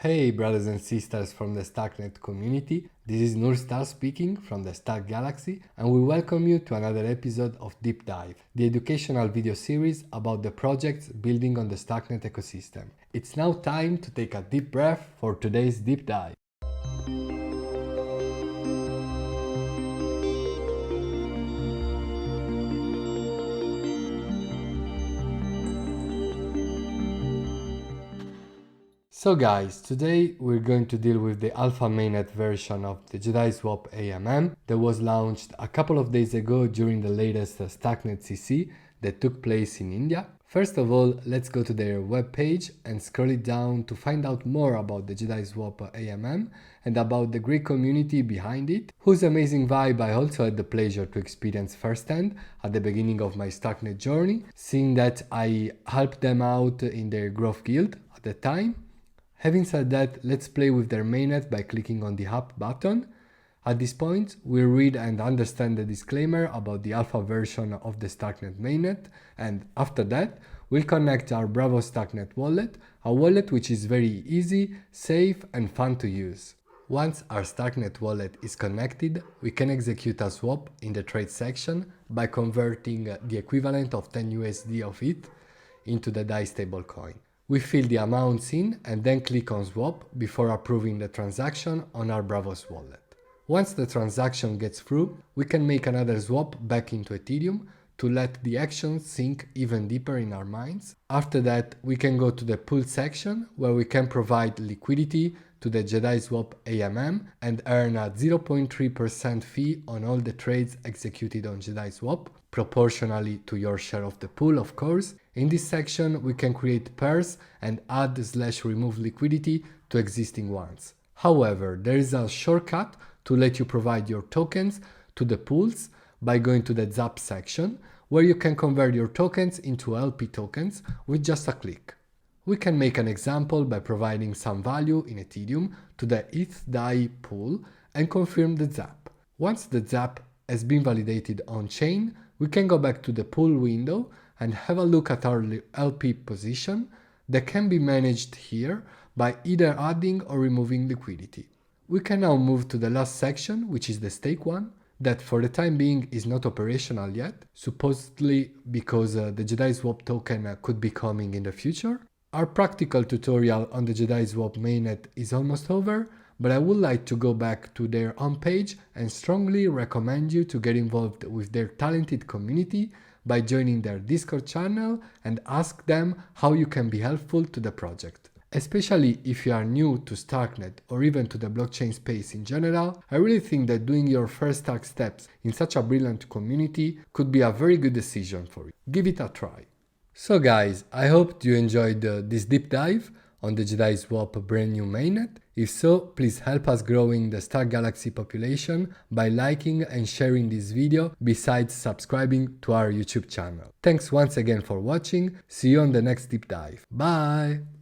Hey brothers and sisters from the StarkNet community, this is Nurstar speaking from the Stark Galaxy, and we welcome you to another episode of Deep Dive, the educational video series about the projects building on the StarkNet ecosystem. It's now time to take a deep breath for today's deep dive. So guys, today we're going to deal with the alpha mainnet version of the JediSwap AMM that was launched a couple of days ago during the latest StarkNet CC that took place in India. First of all, let's go to their webpage and scroll it down to find out more about the JediSwap AMM and about the great community behind it, whose amazing vibe I also had the pleasure to experience firsthand at the beginning of my StarkNet journey, seeing that I helped them out in their growth guild at the time. Having said that, let's play with their mainnet by clicking on the Hub button. At this point, we'll read and understand the disclaimer about the alpha version of the StarkNet Mainnet, and after that, we'll connect our Bravo StarkNet wallet, a wallet which is very easy, safe and fun to use. Once our StarkNet wallet is connected, we can execute a swap in the trade section by converting the equivalent of 10 USD of it into the DAI stablecoin. We fill the amounts in and then click on swap before approving the transaction on our Bravos wallet. Once the transaction gets through, we can make another swap back into Ethereum to let the action sink even deeper in our minds. After that, we can go to the pool section where we can provide liquidity to the JediSwap AMM and earn a 0.3% fee on all the trades executed on JediSwap, proportionally to your share of the pool, of course. In this section, we can create pairs and add/remove liquidity to existing ones. However, there is a shortcut to let you provide your tokens to the pools by going to the ZAP section, where you can convert your tokens into LP tokens with just a click. We can make an example by providing some value in Ethereum to the ETH DAI pool and confirm the ZAP. Once the ZAP has been validated on-chain, we can go back to the pool window and have a look at our LP position that can be managed here by either adding or removing liquidity. We can now move to the last section, which is the stake one, that for the time being is not operational yet, supposedly because the JediSwap token could be coming in the future. Our practical tutorial on the JediSwap mainnet is almost over, but I would like to go back to their homepage and strongly recommend you to get involved with their talented community by joining their Discord channel and ask them how you can be helpful to the project. Especially if you are new to StarkNet or even to the blockchain space in general, I really think that doing your first Stark steps in such a brilliant community could be a very good decision for you. Give it a try. So guys, I hope you enjoyed this deep dive on the JediSwap brand new mainnet. If so, please help us growing the Stark Galaxy population by liking and sharing this video, besides subscribing to our YouTube channel. Thanks once again for watching, see you on the next deep dive. Bye!